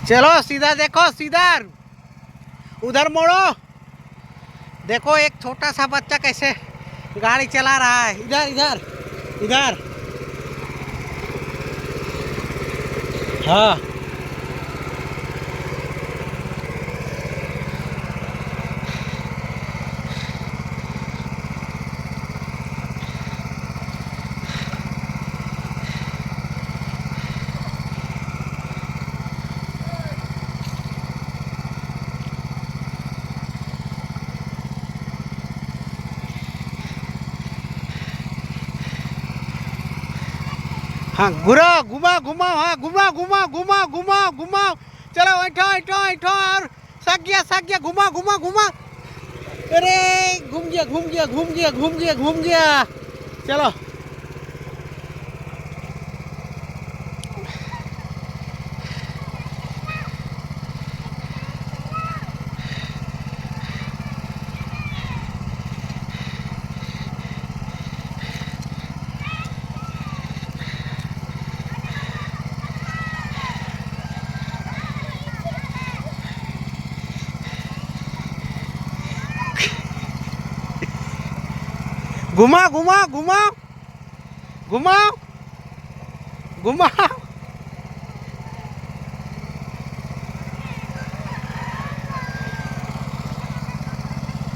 चलो सीधा देखो, सीधा उधर मोड़ो। देखो एक छोटा सा बच्चा कैसे गाड़ी चला रहा है। इधर इधर इधर। हाँ हाँ घुरो, घुमाओ घुमाओ, हाँ घुमाओ घुमाओ घुमाओ घुमाओ घुमाओ। चलो ऐठो ऐठो ऐठो और सक गया घुमा घुमा घुमा। अरे घूम गया घूम गया घूम गया घूम गया घूम गया। चलो घुमा घुमा घुमा घुमाओ घुमाओ।